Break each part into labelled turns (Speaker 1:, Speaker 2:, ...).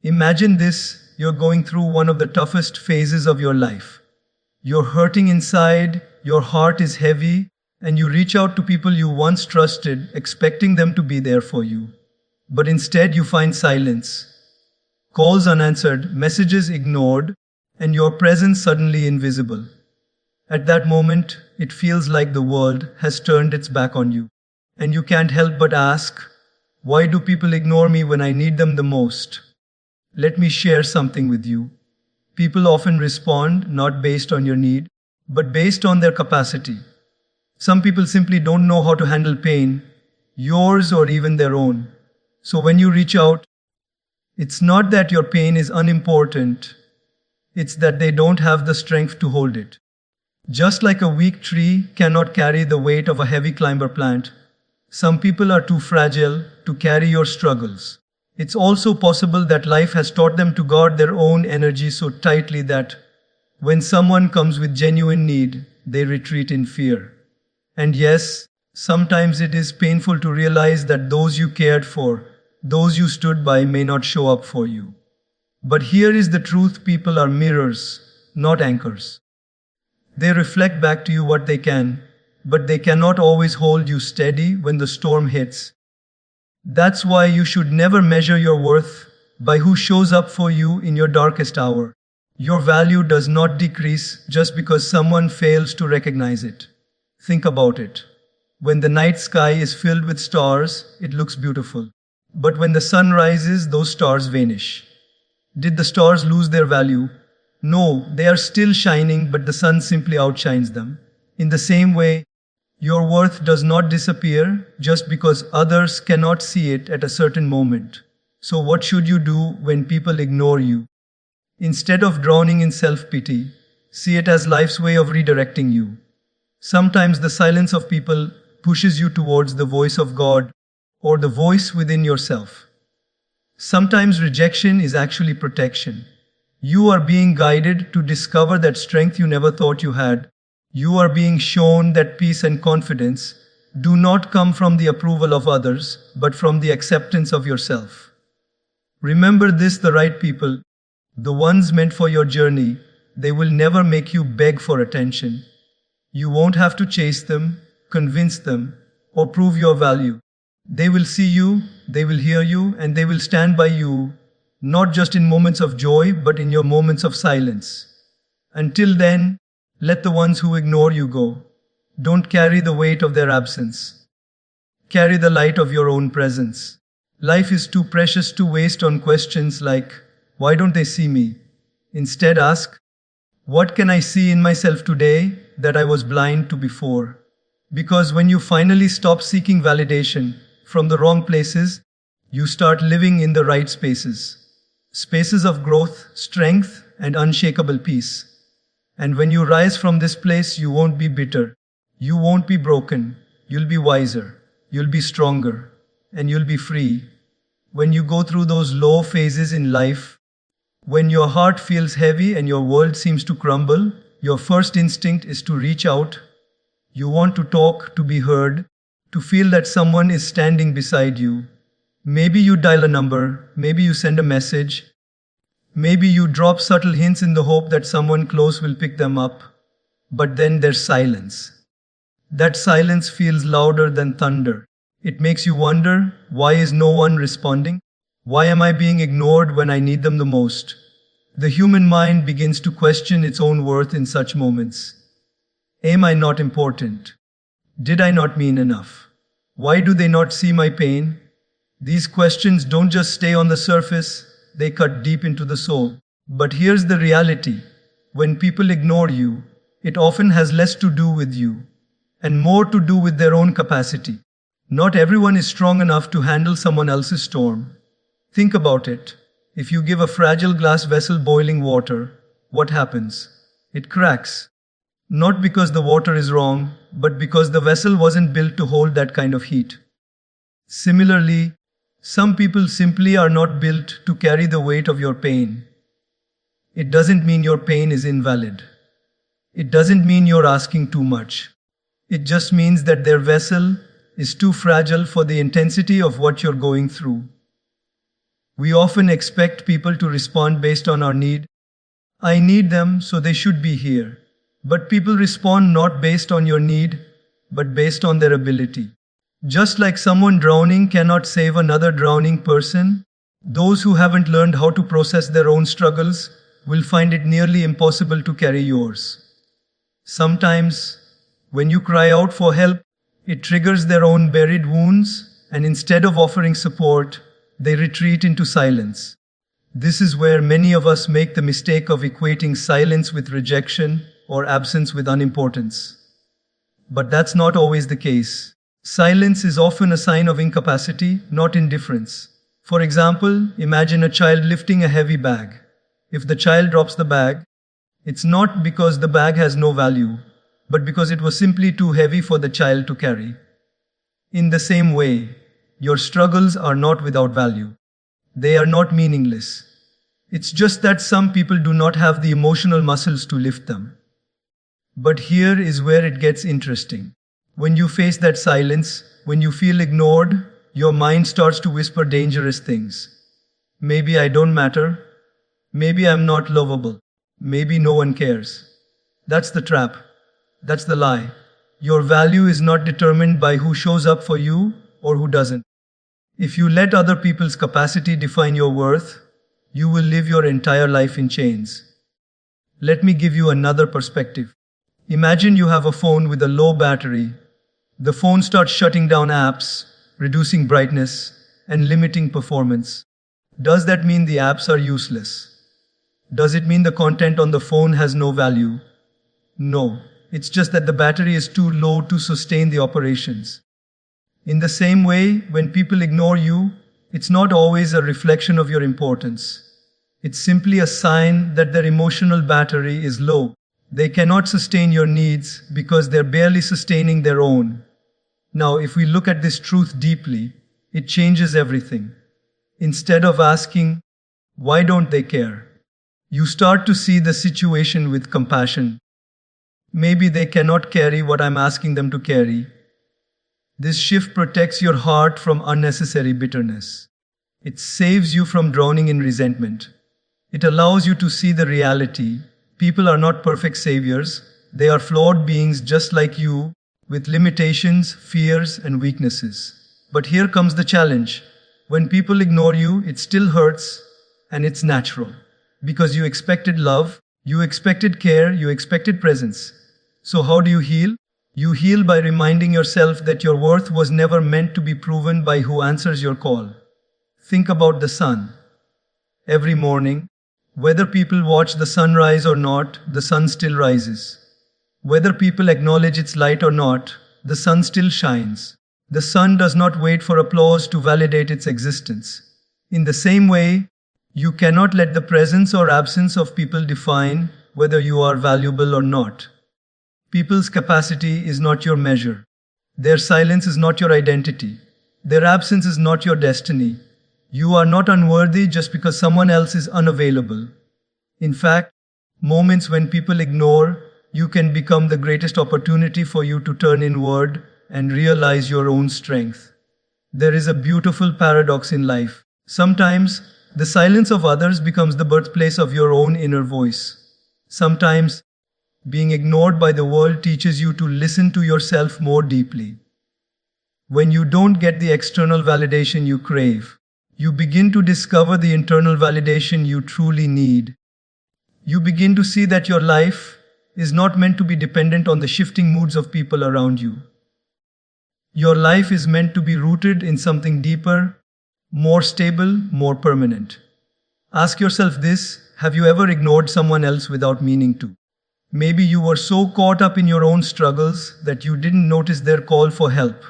Speaker 1: Imagine this: you're going through one of the toughest phases of your life. You're hurting inside, your heart is heavy, and you reach out to people you once trusted, expecting them to be there for you. But instead, you find silence. Calls unanswered, messages ignored, and your presence suddenly invisible. At that moment, it feels like the world has turned its back on you. And you can't help but ask, why do people ignore me when I need them the most? Let me share something with you. People often respond not based on your need, but based on their capacity. Some people simply don't know how to handle pain, yours or even their own. So when you reach out, it's not that your pain is unimportant, it's that they don't have the strength to hold it. Just like a weak tree cannot carry the weight of a heavy climber plant, some people are too fragile to carry your struggles. It's also possible that life has taught them to guard their own energy so tightly that when someone comes with genuine need, they retreat in fear. And yes, sometimes it is painful to realize that those you cared for, those you stood by, may not show up for you. But here is the truth: people are mirrors, not anchors. They reflect back to you what they can, but they cannot always hold you steady when the storm hits. That's why you should never measure your worth by who shows up for you in your darkest hour. Your value does not decrease just because someone fails to recognize it. Think about it. When the night sky is filled with stars, it looks beautiful. But when the sun rises, those stars vanish. Did the stars lose their value? No, they are still shining, but the sun simply outshines them. In the same way, your worth does not disappear just because others cannot see it at a certain moment. So what should you do when people ignore you? Instead of drowning in self-pity, see it as life's way of redirecting you. Sometimes the silence of people pushes you towards the voice of God or the voice within yourself. Sometimes rejection is actually protection. You are being guided to discover that strength you never thought you had. You are being shown that peace and confidence do not come from the approval of others, but from the acceptance of yourself. Remember this: the right people, the ones meant for your journey, they will never make you beg for attention. You won't have to chase them, convince them, or prove your value. They will see you, they will hear you, and they will stand by you, not just in moments of joy, but in your moments of silence. Until then, let the ones who ignore you go. Don't carry the weight of their absence. Carry the light of your own presence. Life is too precious to waste on questions like, why don't they see me? Instead ask, what can I see in myself today that I was blind to before? Because when you finally stop seeking validation from the wrong places, you start living in the right spaces. Spaces of growth, strength, and unshakable peace. And when you rise from this place, you won't be bitter. You won't be broken. You'll be wiser. You'll be stronger. And you'll be free. When you go through those low phases in life, when your heart feels heavy and your world seems to crumble, your first instinct is to reach out. You want to talk, to be heard, to feel that someone is standing beside you. Maybe you dial a number, maybe you send a message, maybe you drop subtle hints in the hope that someone close will pick them up. But then there's silence. That silence feels louder than thunder. It makes you wonder, why is no one responding? Why am I being ignored when I need them the most? The human mind begins to question its own worth in such moments. Am I not important? Did I not mean enough? Why do they not see my pain? These questions don't just stay on the surface, they cut deep into the soul. But here's the reality. When people ignore you, it often has less to do with you, and more to do with their own capacity. Not everyone is strong enough to handle someone else's storm. Think about it. If you give a fragile glass vessel boiling water, what happens? It cracks. Not because the water is wrong, but because the vessel wasn't built to hold that kind of heat. Similarly, some people simply are not built to carry the weight of your pain. It doesn't mean your pain is invalid. It doesn't mean you're asking too much. It just means that their vessel is too fragile for the intensity of what you're going through. We often expect people to respond based on our need. I need them, so they should be here. But people respond not based on your need, but based on their ability. Just like someone drowning cannot save another drowning person, those who haven't learned how to process their own struggles will find it nearly impossible to carry yours. Sometimes, when you cry out for help, it triggers their own buried wounds, and instead of offering support, they retreat into silence. This is where many of us make the mistake of equating silence with rejection or absence with unimportance. But that's not always the case. Silence is often a sign of incapacity, not indifference. For example, imagine a child lifting a heavy bag. If the child drops the bag, it's not because the bag has no value, but because it was simply too heavy for the child to carry. In the same way, your struggles are not without value. They are not meaningless. It's just that some people do not have the emotional muscles to lift them. But here is where it gets interesting. When you face that silence, when you feel ignored, your mind starts to whisper dangerous things. Maybe I don't matter. Maybe I'm not lovable. Maybe no one cares. That's the trap. That's the lie. Your value is not determined by who shows up for you or who doesn't. If you let other people's capacity define your worth, you will live your entire life in chains. Let me give you another perspective. Imagine you have a phone with a low battery. The phone starts shutting down apps, reducing brightness, and limiting performance. Does that mean the apps are useless? Does it mean the content on the phone has no value? No, it's just that the battery is too low to sustain the operations. In the same way, when people ignore you, it's not always a reflection of your importance. It's simply a sign that their emotional battery is low. They cannot sustain your needs because they're barely sustaining their own. Now, if we look at this truth deeply, it changes everything. Instead of asking, why don't they care? You start to see the situation with compassion. Maybe they cannot carry what I'm asking them to carry. This shift protects your heart from unnecessary bitterness. It saves you from drowning in resentment. It allows you to see the reality. People are not perfect saviors. They are flawed beings just like you, with limitations, fears, and weaknesses. But here comes the challenge. When people ignore you, it still hurts, and it's natural. Because you expected love, you expected care, you expected presence. So how do you heal? You heal by reminding yourself that your worth was never meant to be proven by who answers your call. Think about the sun. Every morning, whether people watch the sunrise or not, the sun still rises. Whether people acknowledge its light or not, the sun still shines. The sun does not wait for applause to validate its existence. In the same way, you cannot let the presence or absence of people define whether you are valuable or not. People's capacity is not your measure. Their silence is not your identity. Their absence is not your destiny. You are not unworthy just because someone else is unavailable. In fact, moments when people ignore, you can become the greatest opportunity for you to turn inward and realize your own strength. There is a beautiful paradox in life. Sometimes, the silence of others becomes the birthplace of your own inner voice. Sometimes, being ignored by the world teaches you to listen to yourself more deeply. When you don't get the external validation you crave, you begin to discover the internal validation you truly need. You begin to see that your life is not meant to be dependent on the shifting moods of people around you. Your life is meant to be rooted in something deeper, more stable, more permanent. Ask yourself this: have you ever ignored someone else without meaning to? Maybe you were so caught up in your own struggles that you didn't notice their call for help.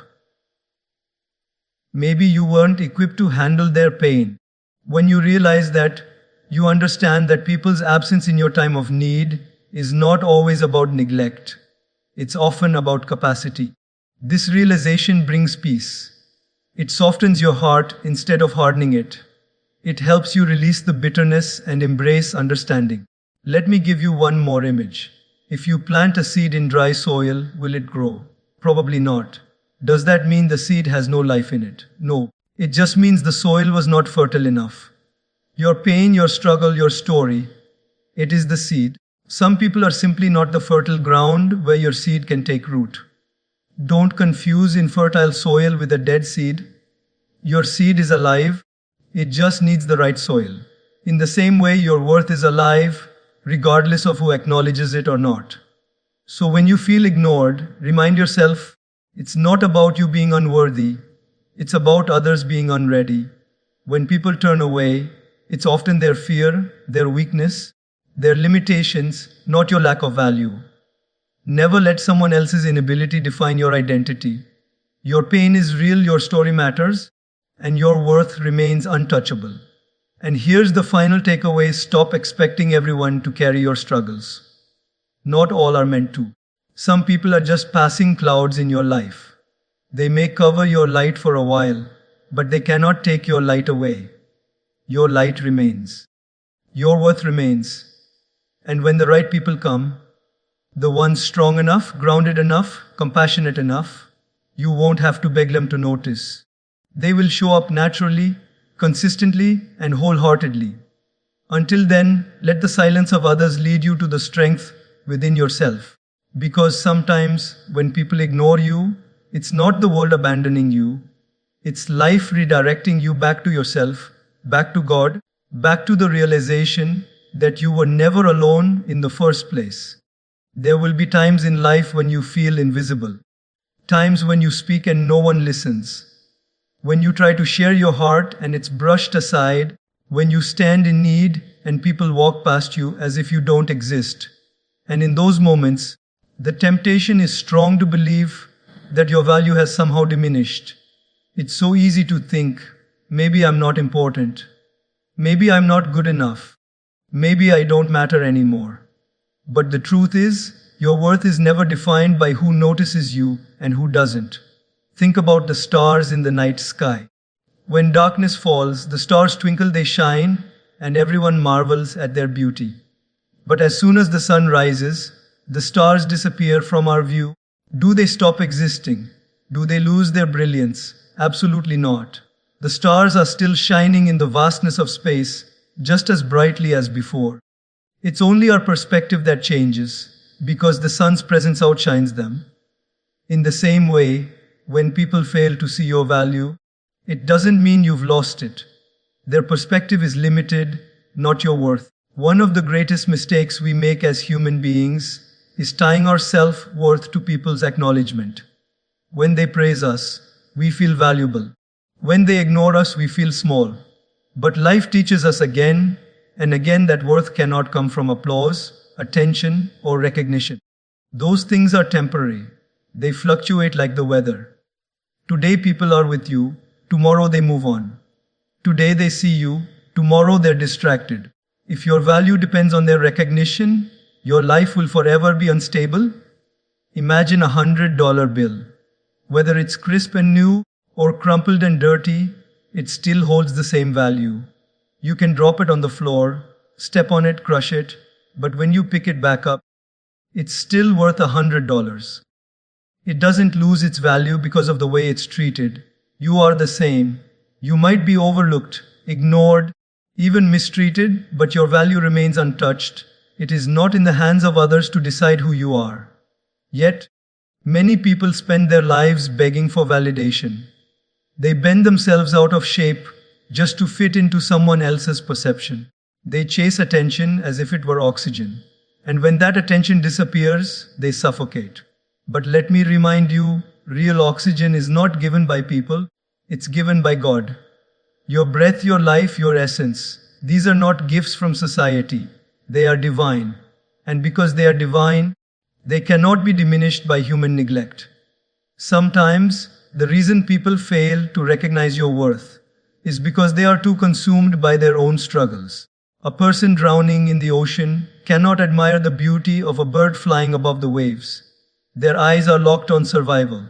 Speaker 1: Maybe you weren't equipped to handle their pain. When you realize that, you understand that people's absence in your time of need is not always about neglect. It's often about capacity. This realization brings peace. It softens your heart instead of hardening it. It helps you release the bitterness and embrace understanding. Let me give you one more image. If you plant a seed in dry soil, will it grow? Probably not. Does that mean the seed has no life in it? No. It just means the soil was not fertile enough. Your pain, your struggle, your story. It is the seed. Some people are simply not the fertile ground where your seed can take root. Don't confuse infertile soil with a dead seed. Your seed is alive. It just needs the right soil. In the same way, your worth is alive, regardless of who acknowledges it or not. So when you feel ignored, remind yourself, it's not about you being unworthy. It's about others being unready. When people turn away, it's often their fear, their weakness, their limitations, not your lack of value. Never let someone else's inability define your identity. Your pain is real, your story matters, and your worth remains untouchable. And here's the final takeaway: stop expecting everyone to carry your struggles. Not all are meant to. Some people are just passing clouds in your life. They may cover your light for a while, but they cannot take your light away. Your light remains. Your worth remains. And when the right people come, the ones strong enough, grounded enough, compassionate enough, you won't have to beg them to notice. They will show up naturally, consistently, and wholeheartedly. Until then, let the silence of others lead you to the strength within yourself. Because sometimes when people ignore you, it's not the world abandoning you. It's life redirecting you back to yourself, back to God, back to the realization that you were never alone in the first place. There will be times in life when you feel invisible. Times when you speak and no one listens. When you try to share your heart and it's brushed aside. When you stand in need and people walk past you as if you don't exist. And in those moments, the temptation is strong to believe that your value has somehow diminished. It's so easy to think, maybe I'm not important. Maybe I'm not good enough. Maybe I don't matter anymore. But the truth is, your worth is never defined by who notices you and who doesn't. Think about the stars in the night sky. When darkness falls, the stars twinkle, they shine, and everyone marvels at their beauty. But as soon as the sun rises, the stars disappear from our view. Do they stop existing? Do they lose their brilliance? Absolutely not. The stars are still shining in the vastness of space, just as brightly as before. It's only our perspective that changes, because the sun's presence outshines them. In the same way, when people fail to see your value, it doesn't mean you've lost it. Their perspective is limited, not your worth. One of the greatest mistakes we make as human beings is tying our self-worth to people's acknowledgement. When they praise us, we feel valuable. When they ignore us, we feel small. But life teaches us again and again that worth cannot come from applause, attention, or recognition. Those things are temporary. They fluctuate like the weather. Today people are with you, tomorrow they move on. Today they see you, tomorrow they're distracted. If your value depends on their recognition, your life will forever be unstable. Imagine $100 bill. Whether it's crisp and new or crumpled and dirty, it still holds the same value. You can drop it on the floor, step on it, crush it, but when you pick it back up, it's still worth $100. It doesn't lose its value because of the way it's treated. You are the same. You might be overlooked, ignored, even mistreated, but your value remains untouched. It is not in the hands of others to decide who you are. Yet, many people spend their lives begging for validation. They bend themselves out of shape just to fit into someone else's perception. They chase attention as if it were oxygen. And when that attention disappears, they suffocate. But let me remind you, real oxygen is not given by people, it's given by God. Your breath, your life, your essence, these are not gifts from society. They are divine. And because they are divine, they cannot be diminished by human neglect. Sometimes, the reason people fail to recognize your worth is because they are too consumed by their own struggles. A person drowning in the ocean cannot admire the beauty of a bird flying above the waves. Their eyes are locked on survival.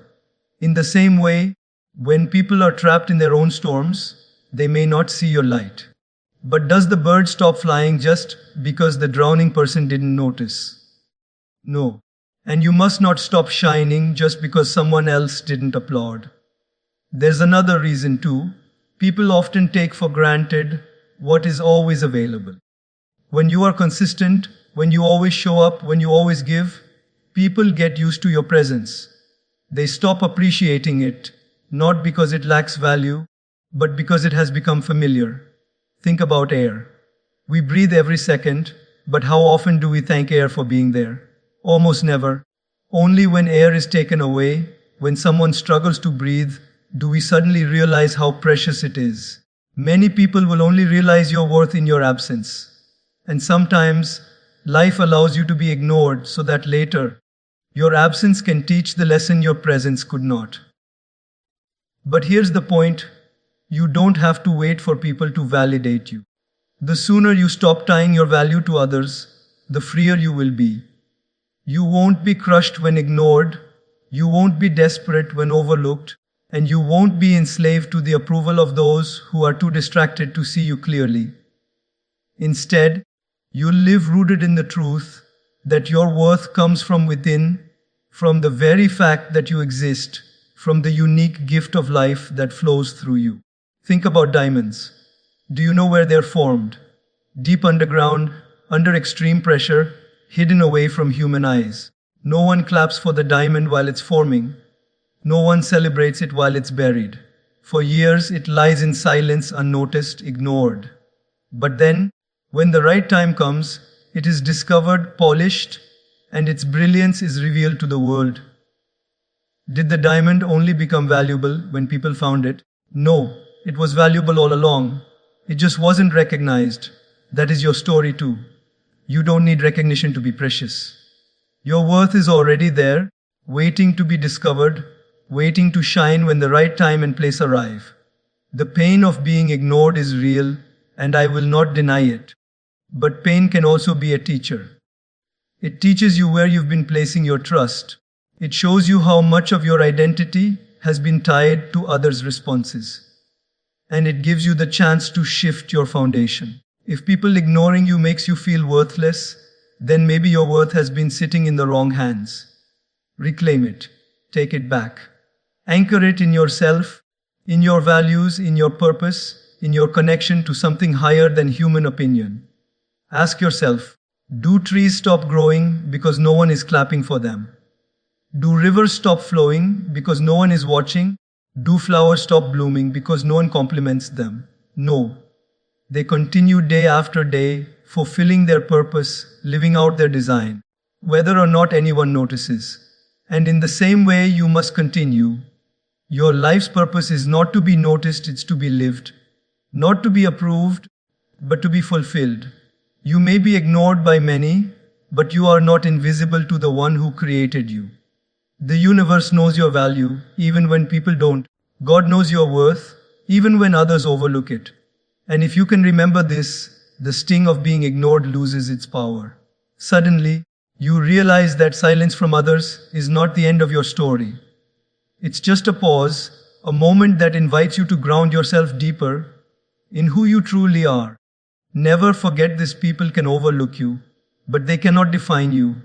Speaker 1: In the same way, when people are trapped in their own storms, they may not see your light. But does the bird stop flying just because the drowning person didn't notice? No. And you must not stop shining just because someone else didn't applaud. There's another reason too. People often take for granted what is always available. When you are consistent, when you always show up, when you always give, people get used to your presence. They stop appreciating it, not because it lacks value, but because it has become familiar. Think about air. We breathe every second, but how often do we thank air for being there? Almost never. Only when air is taken away, when someone struggles to breathe, do we suddenly realize how precious it is. Many people will only realize your worth in your absence. And sometimes, life allows you to be ignored so that later, your absence can teach the lesson your presence could not. But here's the point, you don't have to wait for people to validate you. The sooner you stop tying your value to others, the freer you will be. You won't be crushed when ignored, you won't be desperate when overlooked, and you won't be enslaved to the approval of those who are too distracted to see you clearly. Instead, you'll live rooted in the truth that your worth comes from within, from the very fact that you exist, from the unique gift of life that flows through you. Think about diamonds. Do you know where they're formed? Deep underground, under extreme pressure, hidden away from human eyes. No one claps for the diamond while it's forming. No one celebrates it while it's buried. For years it lies in silence, unnoticed, ignored. But then, when the right time comes, it is discovered, polished, and its brilliance is revealed to the world. Did the diamond only become valuable when people found it? No, it was valuable all along. It just wasn't recognized. That is your story too. You don't need recognition to be precious. Your worth is already there, waiting to be discovered, waiting to shine when the right time and place arrive. The pain of being ignored is real, and I will not deny it. But pain can also be a teacher. It teaches you where you've been placing your trust. It shows you how much of your identity has been tied to others' responses. And it gives you the chance to shift your foundation. If people ignoring you makes you feel worthless, then maybe your worth has been sitting in the wrong hands. Reclaim it. Take it back. Anchor it in yourself, in your values, in your purpose, in your connection to something higher than human opinion. Ask yourself, do trees stop growing because no one is clapping for them? Do rivers stop flowing because no one is watching? Do flowers stop blooming because no one compliments them? No. They continue day after day, fulfilling their purpose, living out their design, whether or not anyone notices. And in the same way, you must continue. Your life's purpose is not to be noticed, it's to be lived. Not to be approved, but to be fulfilled. You may be ignored by many, but you are not invisible to the one who created you. The universe knows your value, even when people don't. God knows your worth, even when others overlook it. And if you can remember this, the sting of being ignored loses its power. Suddenly, you realize that silence from others is not the end of your story. It's just a pause, a moment that invites you to ground yourself deeper in who you truly are. Never forget this: people can overlook you, but they cannot define you.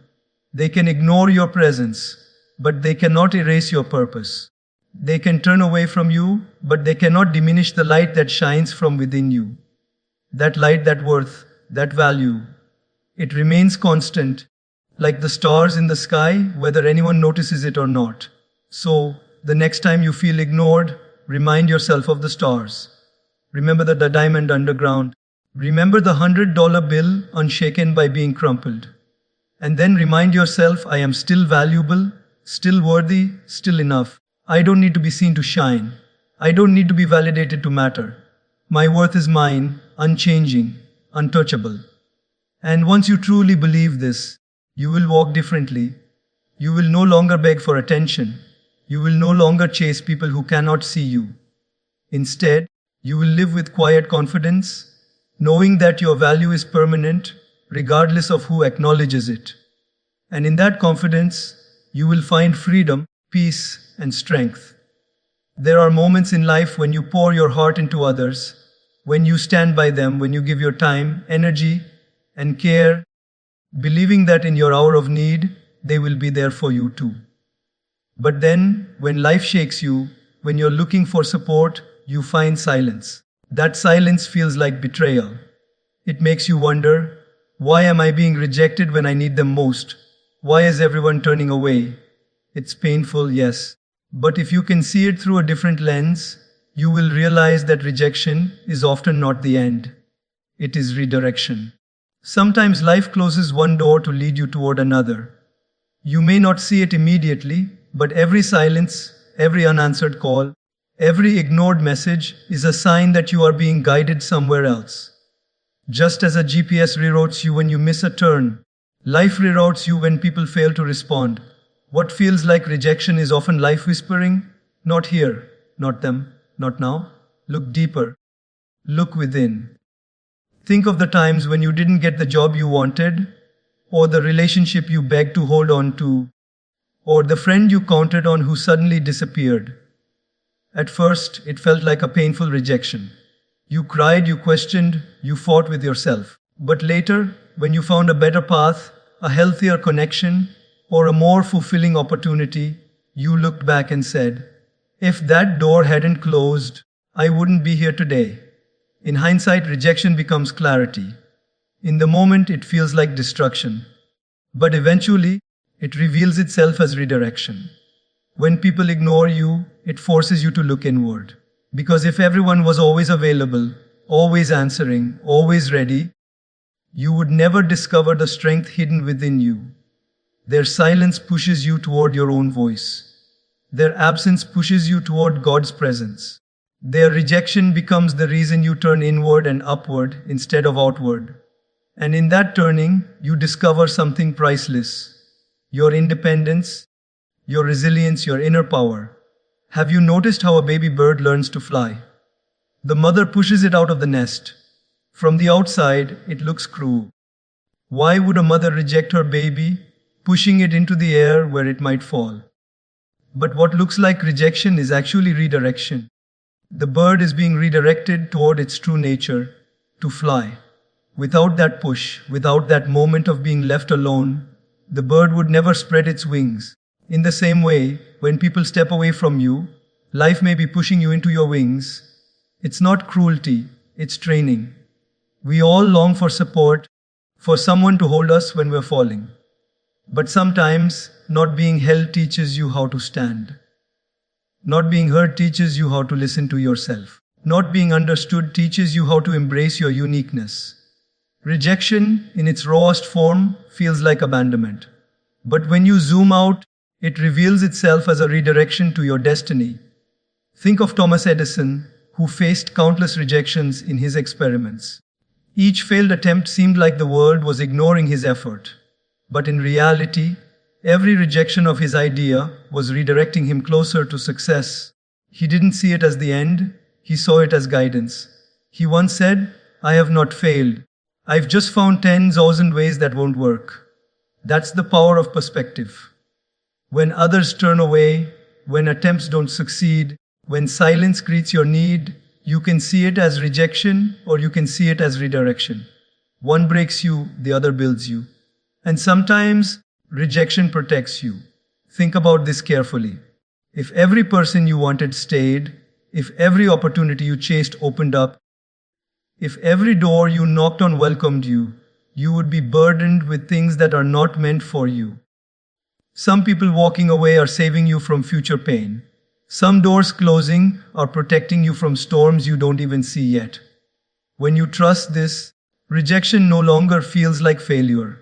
Speaker 1: They can ignore your presence, but they cannot erase your purpose. They can turn away from you, but they cannot diminish the light that shines from within you. That light, that worth, that value, it remains constant, like the stars in the sky, whether anyone notices it or not. So, the next time you feel ignored, remind yourself of the stars. Remember the diamond underground. Remember the $100 bill unshaken by being crumpled. And then remind yourself, I am still valuable, still worthy, still enough. I don't need to be seen to shine. I don't need to be validated to matter. My worth is mine, unchanging, untouchable. And once you truly believe this, you will walk differently. You will no longer beg for attention. You will no longer chase people who cannot see you. Instead, you will live with quiet confidence, knowing that your value is permanent, regardless of who acknowledges it. And in that confidence, you will find freedom, peace, and strength. There are moments in life when you pour your heart into others, when you stand by them, when you give your time, energy, and care, believing that in your hour of need, they will be there for you too. But then, when life shakes you, when you're looking for support, you find silence. That silence feels like betrayal. It makes you wonder, why am I being rejected when I need them most? Why is everyone turning away? It's painful, yes. But if you can see it through a different lens, you will realize that rejection is often not the end. It is redirection. Sometimes life closes one door to lead you toward another. You may not see it immediately, but every silence, every unanswered call, every ignored message is a sign that you are being guided somewhere else. Just as a GPS reroutes you when you miss a turn, life reroutes you when people fail to respond. What feels like rejection is often life whispering, not here, not them, not now. Look deeper. Look within. Think of the times when you didn't get the job you wanted, or the relationship you begged to hold on to, or the friend you counted on who suddenly disappeared. At first, it felt like a painful rejection. You cried, you questioned, you fought with yourself. But later, when you found a better path, a healthier connection, or a more fulfilling opportunity, you looked back and said, if that door hadn't closed, I wouldn't be here today. In hindsight, rejection becomes clarity. In the moment, it feels like destruction. But eventually, it reveals itself as redirection. When people ignore you, it forces you to look inward. Because if everyone was always available, always answering, always ready, you would never discover the strength hidden within you. Their silence pushes you toward your own voice. Their absence pushes you toward God's presence. Their rejection becomes the reason you turn inward and upward instead of outward. And in that turning, you discover something priceless. Your independence, your resilience, your inner power. Have you noticed how a baby bird learns to fly? The mother pushes it out of the nest. From the outside, it looks cruel. Why would a mother reject her baby, pushing it into the air where it might fall? But what looks like rejection is actually redirection. The bird is being redirected toward its true nature, to fly. Without that push, without that moment of being left alone, the bird would never spread its wings. In the same way, when people step away from you, life may be pushing you into your wings. It's not cruelty, it's training. We all long for support, for someone to hold us when we're falling. But sometimes, not being held teaches you how to stand. Not being heard teaches you how to listen to yourself. Not being understood teaches you how to embrace your uniqueness. Rejection, in its rawest form, feels like abandonment. But when you zoom out, it reveals itself as a redirection to your destiny. Think of Thomas Edison, who faced countless rejections in his experiments. Each failed attempt seemed like the world was ignoring his effort. But in reality, every rejection of his idea was redirecting him closer to success. He didn't see it as the end, he saw it as guidance. He once said, I have not failed. I've just found 10,000 ways that won't work. That's the power of perspective. When others turn away, when attempts don't succeed, when silence greets your need, you can see it as rejection or you can see it as redirection. One breaks you, the other builds you. And sometimes, rejection protects you. Think about this carefully. If every person you wanted stayed, if every opportunity you chased opened up, if every door you knocked on welcomed you, you would be burdened with things that are not meant for you. Some people walking away are saving you from future pain. Some doors closing are protecting you from storms you don't even see yet. When you trust this, rejection no longer feels like failure.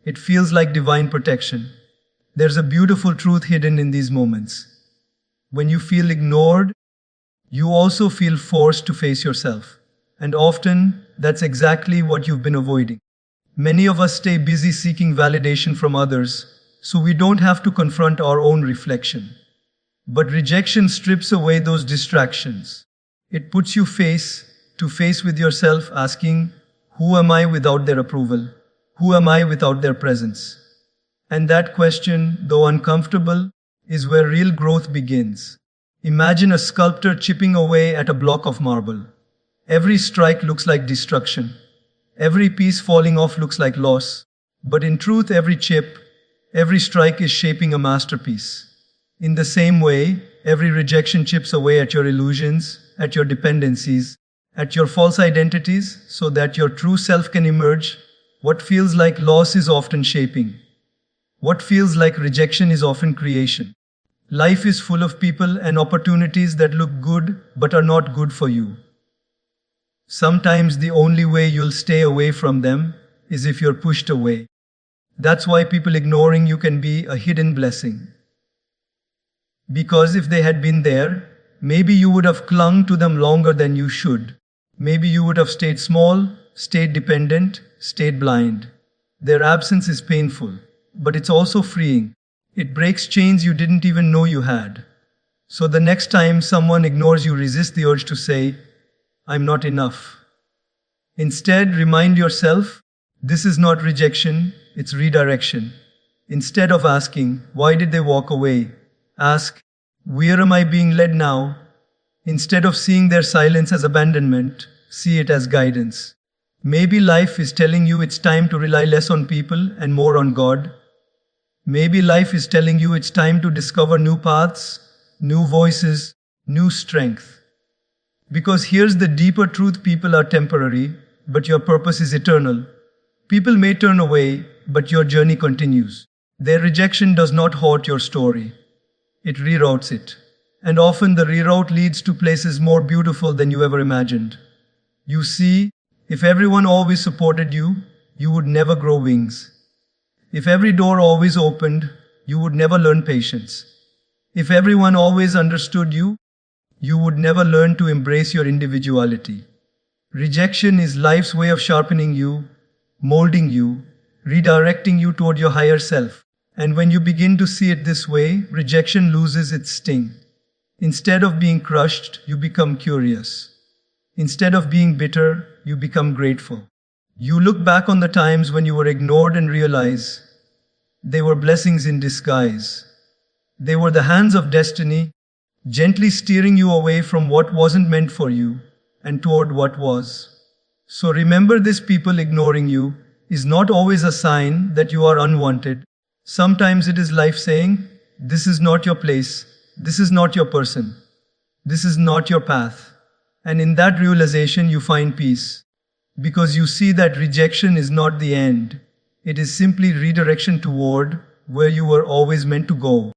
Speaker 1: It feels like divine protection. There's a beautiful truth hidden in these moments. When you feel ignored, you also feel forced to face yourself. And often, that's exactly what you've been avoiding. Many of us stay busy seeking validation from others, so we don't have to confront our own reflection. But rejection strips away those distractions. It puts you face to face with yourself, asking, who am I without their approval? Who am I without their presence? And that question, though uncomfortable, is where real growth begins. Imagine a sculptor chipping away at a block of marble. Every strike looks like destruction. Every piece falling off looks like loss. But in truth, every chip, every strike is shaping a masterpiece. In the same way, every rejection chips away at your illusions, at your dependencies, at your false identities so that your true self can emerge. What feels like loss is often shaping. What feels like rejection is often creation. Life is full of people and opportunities that look good but are not good for you. Sometimes the only way you'll stay away from them is if you're pushed away. That's why people ignoring you can be a hidden blessing. Because if they had been there, maybe you would have clung to them longer than you should. Maybe you would have stayed small, stayed dependent, stayed blind. Their absence is painful, but it's also freeing. It breaks chains you didn't even know you had. So the next time someone ignores you, resist the urge to say, "I'm not enough." Instead, remind yourself, this is not rejection, it's redirection. Instead of asking, "Why did they walk away?" ask, "Where am I being led now?" Instead of seeing their silence as abandonment, see it as guidance. Maybe life is telling you it's time to rely less on people and more on God. Maybe life is telling you it's time to discover new paths, new voices, new strength. Because here's the deeper truth: people are temporary, but your purpose is eternal. People may turn away, but your journey continues. Their rejection does not halt your story. It reroutes it. And often the reroute leads to places more beautiful than you ever imagined. You see, if everyone always supported you, you would never grow wings. If every door always opened, you would never learn patience. If everyone always understood you, you would never learn to embrace your individuality. Rejection is life's way of sharpening you, molding you, redirecting you toward your higher self. And when you begin to see it this way, rejection loses its sting. Instead of being crushed, you become curious. Instead of being bitter, you become grateful. You look back on the times when you were ignored and realize they were blessings in disguise. They were the hands of destiny, gently steering you away from what wasn't meant for you and toward what was. So remember this: people ignoring you is not always a sign that you are unwanted. Sometimes it is life saying, "This is not your place, this is not your person, this is not your path." And in that realization you find peace. Because you see that rejection is not the end. It is simply redirection toward where you were always meant to go.